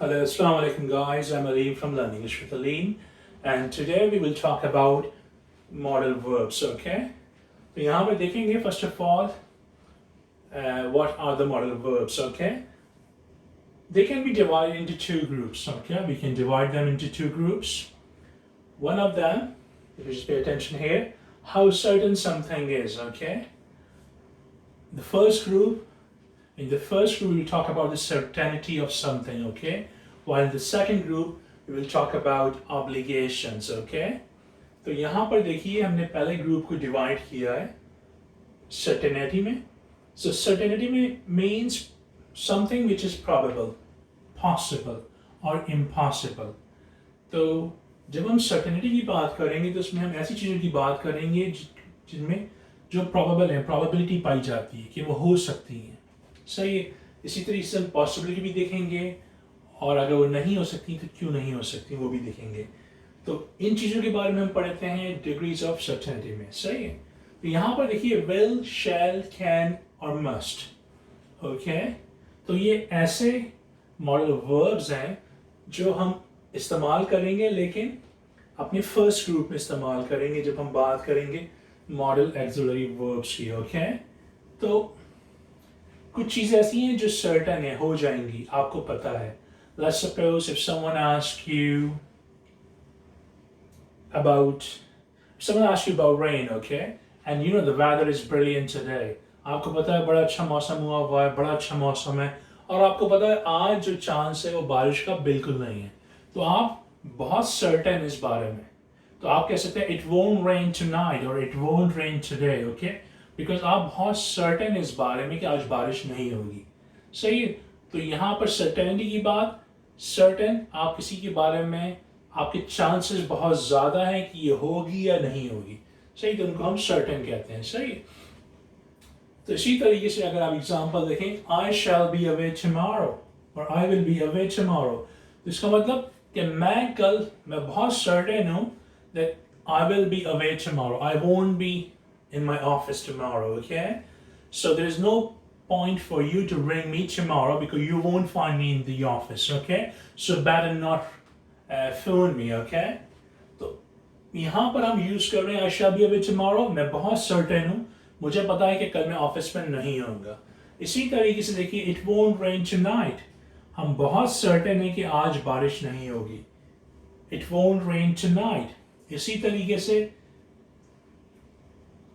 Hello, Assalamu alaikum guys. I'm Aleem from Learning English with Aleem, and today we will talk about modal verbs. Okay, तो यहाँ पे देखेंगे first of all what are the modal verbs. Okay, they can be divided into two groups. Okay, we can divide them into two groups. One of them, if you just pay attention here, how certain something is. Okay, the first group. In the first group, we will talk about the certainty of something, okay? While in the second group, we will talk about obligations, okay? तो यहाँ पर देखिए हमने पहले group को divide किया है certainty में. So certainty में means something which is probable, possible or impossible. तो जब हम certainty की बात करेंगे तो उसमें हम ऐसी चीज़ों की बात करेंगे जिनमें जो probable है, probability पाई जाती है कि वो हो सकती हैं. सही है. इसी तरीके से हम पॉसिबिलिटी भी देखेंगे और अगर वो नहीं हो सकती तो क्यों नहीं हो सकती वो भी देखेंगे. तो इन चीज़ों के बारे में हम पढ़ते हैं डिग्रीज ऑफ सर्टेनिटी में. सही है. तो यहाँ पर देखिए विल, शैल, कैन और मस्ट. ओके, तो ये ऐसे मॉडल वर्ब्स हैं जो हम इस्तेमाल करेंगे लेकिन अपने फर्स्ट ग्रुप में इस्तेमाल करेंगे जब हम बात करेंगे मॉडल एक्सिलरी वर्ब्स की. ओके, तो कुछ चीज़ें ऐसी हैं जो सर्टन है, हो जाएंगी, आपको पता है. Let's suppose if someone asks you about rain, okay, and you know the weather is brilliant today. आपको पता है बड़ा अच्छा मौसम हुआ हुआ है, बड़ा अच्छा मौसम है, और आपको पता है आज जो चांस है वो बारिश का बिल्कुल नहीं है. तो आप बहुत सर्टन इस बारे में, तो आप कह सकते हैं it won't rain tonight or it won't rain today, okay? Because आप बहुत सर्टेन इस बारे में कि आज बारिश नहीं होगी. सही है. तो यहाँ पर सर्टेनिटी की बात, सर्टेन आप किसी के बारे में आपके चांसेस बहुत ज़्यादा हैं कि ये होगी या नहीं होगी. सही, तो उनको हम सर्टेन कहते हैं. सही. तो इसी तरीके से अगर आप एग्जांपल देखें, आई शैल बी अवे टुमारो और I will be away tomorrow, तो इसका मतलब कि मैं बहुत सर्टेन हूँ that I will be away tomorrow, I won't be in my office tomorrow, okay? So there is no point for you to ring me tomorrow because you won't find me in the office, okay? So better not phone me, okay? तो यहाँ पर हम use कर रहे हैं I shall be away tomorrow. मैं बहुत certain हूँ, मुझे पता है कि कल मैं ऑफिस में नहीं होऊंगा. इसी तरीके से देखिए it won't rain tonight. हम बहुत certain हैं कि आज बारिश नहीं होगी. It won't rain tonight. इसी तरीके से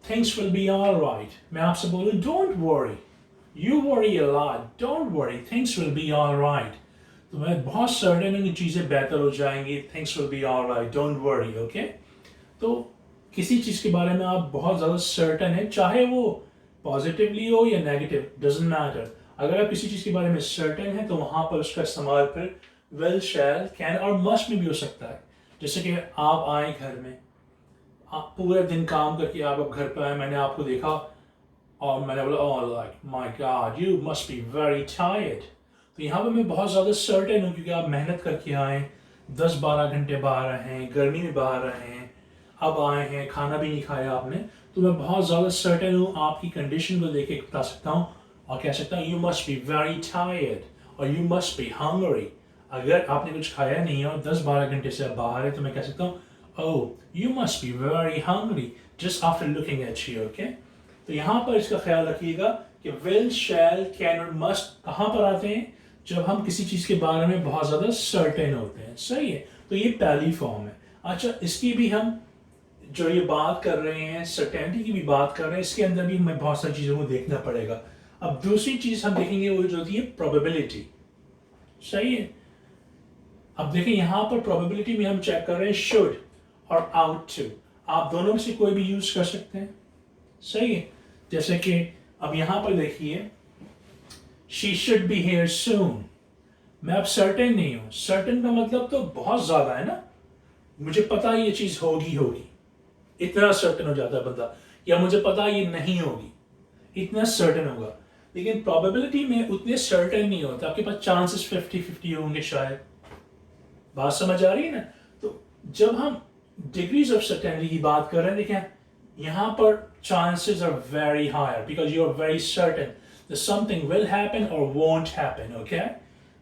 things will be all right. मैं आपसे बोलूँ don't worry. You worry a lot. Don't worry. Things will be all right. तो मैं बहुत certain हूँ कि चीज़ें बेहतर हो जाएंगी. Things will be all right. Don't worry. Okay? तो किसी चीज़ के बारे में आप बहुत ज़्यादा certain हैं, चाहे वो positively हो या negative, doesn't matter. अगर आप किसी चीज़ के बारे में certain हैं तो वहाँ पर उसका इस्तेमाल फिर will, shall, can और must में भी हो सकता है. जैसे कि आप आए घर में, आप पूरे दिन काम करके आप अब घर पर आए, मैंने आपको देखा और मैंने बोला oh like my God you must be very tired. तो यहाँ पर मैं बहुत ज़्यादा सर्टेन हूँ क्योंकि आप मेहनत करके आए, 10-12 घंटे बाहर रहे हैं, गर्मी में बाहर रहे हैं, अब आए हैं, खाना भी नहीं खाया आपने. तो मैं बहुत ज़्यादा सर्टेन हूँ, आपकी कंडीशन को देख के बता सकता हूँ और कह सकता हूँ you must be very tired और यू मस्ट बी हंग्री. अगर आपने कुछ खाया नहीं है और 10-12 घंटे से आप बाहर है तो मैं कह सकता हूँ oh, you must be very hungry just after looking at you, okay? तो यहाँ पर इसका ख्याल रखिएगा कि will, shall, can और must कहाँ पर आते हैं जब हम किसी चीज़ के बारे में बहुत ज़्यादा certain होते हैं. सही है. तो ये पहली फॉर्म है. अच्छा, इसकी भी हम जो ये बात कर रहे हैं certainty की भी बात कर रहे हैं, इसके अंदर भी हमें बहुत सारी चीज़ों को देखना पड़ेगा. अब दूसरी चीज़ हम देखेंगे वो जो होती है probability. सही है. अब देखिए यहाँ पर probability में हम चेक कर रहे हैं should और out to. आप दोनों में से कोई भी यूज कर सकते हैं. सही है. जैसे कि अब यहाँ पर देखिए she should be here soon. मैं अब certain नहीं हूँ. certain का मतलब तो बहुत ज्यादा है ना, मुझे पता है ये चीज होगी, इतना certain हो जाता है बंदा, या मुझे पता है ये नहीं होगी, इतना certain होगा. लेकिन probability में उतने certain नहीं होता. आपके पास chances 50-50 होंगे शायद. बात समझ आ रही है ना. तो जब हम डिग्रीज ऑफ सर्टेनिटी की बात कर रहे हैं, देखें यहाँ पर chances are very higher because you are very certain that something will happen or won't happen, okay?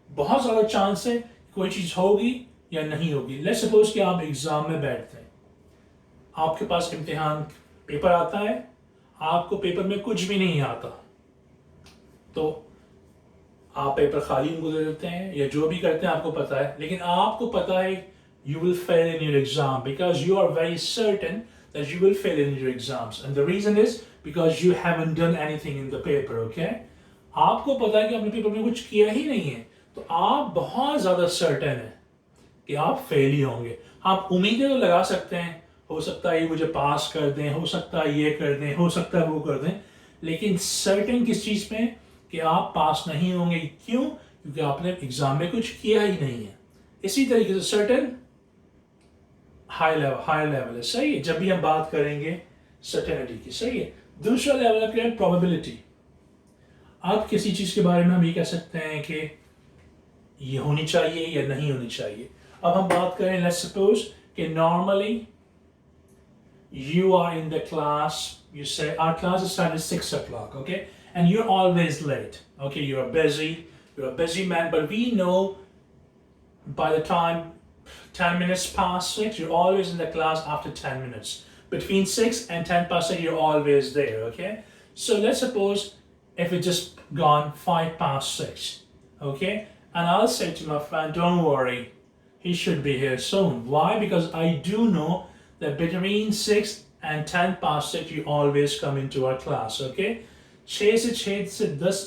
बहुत ज़्यादा चांस है कोई चीज़ होगी या नहीं होगी। लेट्स सपोज कि आप एग्ज़ाम में बैठते हैं, आपके पास इम्तिहान पेपर आता है, आपको पेपर में कुछ भी नहीं आता, तो आप पेपर खाली उनको दे देते हैं या जो भी करते हैं आपको पता है, लेकिन आपको पता है you will fail in your exam because you are very certain that you will fail in your exams, and the reason is because you haven't done anything in the paper. Okay, आपको पता है कि आपने paper में कुछ किया ही नहीं है, तो आप बहुत ज़्यादा सर्टेन है कि आप फेल ही होंगे। आप उम्मीदें तो लगा सकते हैं, हो सकता है ये मुझे पास कर दें, हो सकता है ये कर दें, हो सकता है वो कर दें, लेकिन सर्टेन किस चीज़ में कि आप पास नहीं होंगे। क्यों? क्योंकि आपने एग्जाम में कुछ किया ही नहीं है। इसी तरीके से सर्टेन हाई लेवल है, सही है, जब भी हम बात करेंगे सर्टेनिटी की, सही है। दूसरा लेवल है प्रोबेबिलिटी। आप किसी चीज़ के बारे में हम ये कह सकते हैं कि ये होनी चाहिए या नहीं होनी चाहिए। अब हम बात करें, लेट्स सपोज कि normally you are in the class, you say our class is started 6 o'clock, okay, and you're always late, okay, you're a busy man, but we know by the time 10 minutes past 6, you're always in the class after 10 minutes. Between 6 and 10 past 6, you're always there, okay? So let's suppose if it's just gone 5 past 6, okay? And I'll say to my friend, don't worry, he should be here soon. Why? Because I do know that between 6 and 10 past 6, you always come into our class, okay? 6 से 10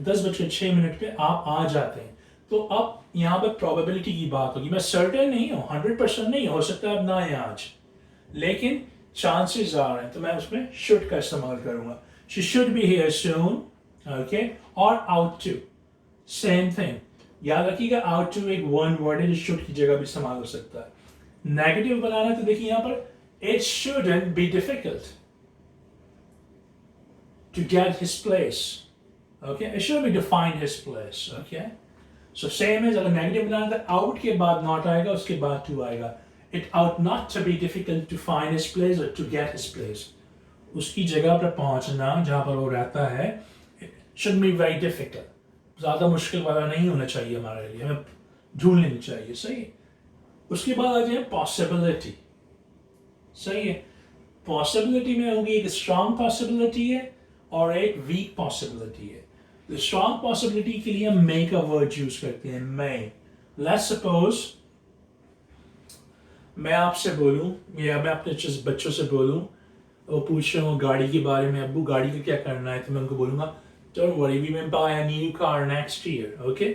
बजकर 6 minute पे आप आ जाते हैं। तो अब यहाँ पर प्रोबेबिलिटी की बात होगी। मैं सर्टेन नहीं हूँ, 100% नहीं, हो सकता है अब ना आए आज, लेकिन चांसेस आ रहे हैं, तो मैं उसमें शुड का इस्तेमाल करूँगा। She should be here soon, okay, और आउट टू, सेम थिंग। याद रखिएगा, आउट टू एक वन वर्ड है जो शुड की जगह भी इस्तेमाल हो सकता है। नेगेटिव बनाना, तो देखिए यहाँ पर it shouldn't be difficult to get his place, okay, it shouldn't be to find his place, okay, so same as अगर नेगेटिव बनाना तो आउट के बाद नॉट आएगा, उसके बाद टू आएगा। it ought not to be difficult to find his place or to get his place, उसकी जगह पर पहुंचना जहां पर वो रहता है, it shouldn't be very difficult, ज़्यादा मुश्किल वाला नहीं होना चाहिए हमारे लिए, हमें ढूंढ लेनी चाहिए, सही। उसके बाद आ जाए पॉसिबिलिटी, सही है। पॉसिबिलिटी में होगी एक स्ट्रांग पॉसिबिलिटी है और एक वीक पॉसिबिलिटी है। स्ट्रांग पॉसिबिलिटी के लिए हम मे का वर्ड यूज करते हैं, मे। लेट्स सपोज मैं आपसे बोलूं या मैं अपने बच्चों से बोलूं, वो पूछ रहे हो गाड़ी के बारे में, अब्बू गाड़ी का क्या करना है, तो मैं उनको बोलूंगा don't worry, we will buy a new car next year, okay,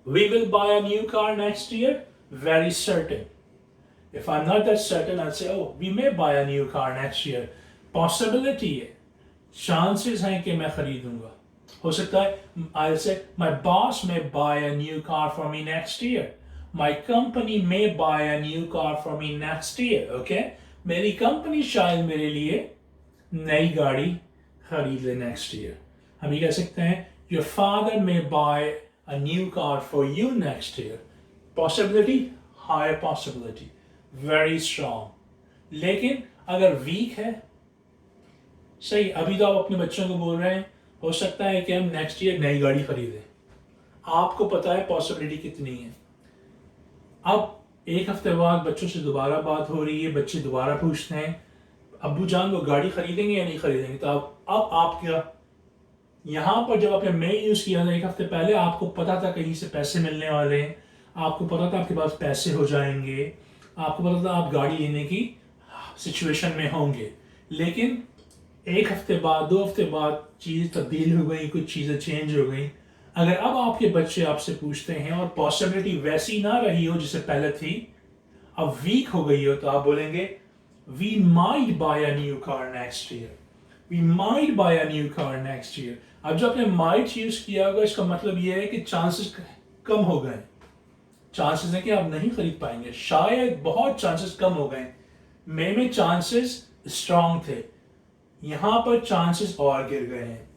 we will buy a new car next year, very certain. If I'm not that certain, I'll say, oh, we may buy a new car next year. Possibility है, chances हैं कि मैं खरीदूंगा। हो सकता है I'll say, my boss may buy a new car for me next year. My company may buy a new car for me next year. Okay? मेरी company शायद मेरे लिए नई गाड़ी खरीद ले next year. हम ये कह सकते हैं, your father may buy a new car for you next year. Possibility, higher possibility, very strong. लेकिन अगर weak है, सही, अभी तो आप अपने बच्चों को बोल रहे हैं हो सकता है कि हम नेक्स्ट ईयर नई गाड़ी खरीदें, आपको पता है पॉसिबिलिटी कितनी है। अब एक हफ्ते बाद बच्चों से दोबारा बात हो रही है, बच्चे दोबारा पूछते हैं अब्बू जान वो गाड़ी खरीदेंगे या नहीं खरीदेंगे, तो अब आप क्या, यहाँ पर जब आपने मे यूज़ किया था एक हफ्ते पहले, आपको पता था कहीं से पैसे मिलने वाले हैं, आपको पता था आपके पास पैसे हो जाएंगे, आपको पता था आप गाड़ी लेने की सिचुएशन में होंगे, लेकिन एक हफ्ते बाद 2 हफ्ते बाद चीज़ तब्दील हो गई, कुछ चीज़ें चेंज हो गई। अगर अब आपके बच्चे आपसे पूछते हैं और पॉसिबिलिटी वैसी ना रही हो जैसे पहले थी, अब वीक हो गई हो, तो आप बोलेंगे we might buy a new car next year, we might buy a new car next year. अब जो आपने माइट यूज़ किया होगा, इसका मतलब ये है कि चांसेस कम हो गए, चांसेस है कि आप नहीं खरीद पाएंगे, शायद बहुत चांसेस कम हो गए। मे में चांसेस स्ट्रांग थे, यहां पर चांसेस और गिर गए हैं।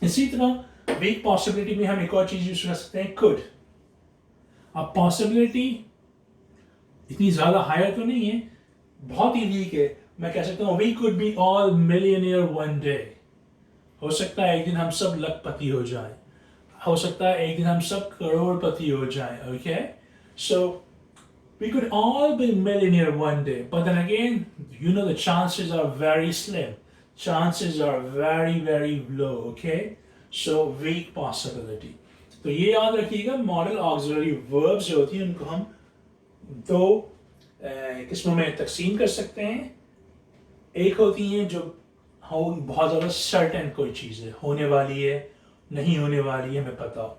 इसी तरह वीक पॉसिबिलिटी में हम एक और चीज यूज कर सकते हैं, कुड। अब पॉसिबिलिटी इतनी ज्यादा हायर तो नहीं है, बहुत ही वीक है। मैं कह सकता हूँ we could be all millionaire one day, हो सकता है एक दिन हम सब लखपति हो जाएं। हो सकता है एक दिन हम सब करोड़पति हो जाएं, okay? So we could all be millionaire one day, but then again, you know the chances are very slim. Chances are very very low, okay? So weak possibility. तो ये याद रखिएगा, मॉडल ऑक्सिलरी वर्ब्स जो होती हैं उनको हम दो किस्मों में तकसीम कर सकते हैं। एक होती हैं जो हो बहुत ज़्यादा सर्टेन कोई चीज़ है, होने वाली है, नहीं होने वाली है, हमें पता हो।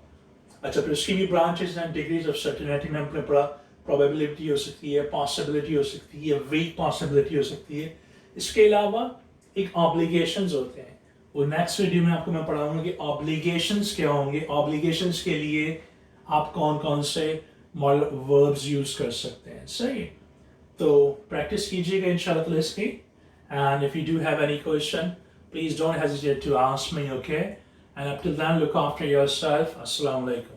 अच्छा, फिर उसकी भी ब्रांचेस हैं, डिग्रीज ऑफ सर्टेनिटी में हमने पढ़ा, प्रोबेबिलिटी हो सकती है, पॉसिबिलिटी हो सकती है, वीक पॉसिबिलिटी हो सकती है। इसके अलावा एक ऑब्लिगेशंस होते हैं, वो नेक्स्ट वीडियो में आपको मैं पढ़ाऊंगा कि ऑब्लिगेशंस क्या होंगे, ऑब्लिगेशंस के लिए आप कौन कौन से मॉडल वर्ब्स यूज कर सकते हैं। सही, तो प्रैक्टिस कीजिएगा इंशाल्लाह इसकी। And if you do have any question, please don't hesitate to ask me, okay? And up till then, look after yourself. Assalamu alaikum.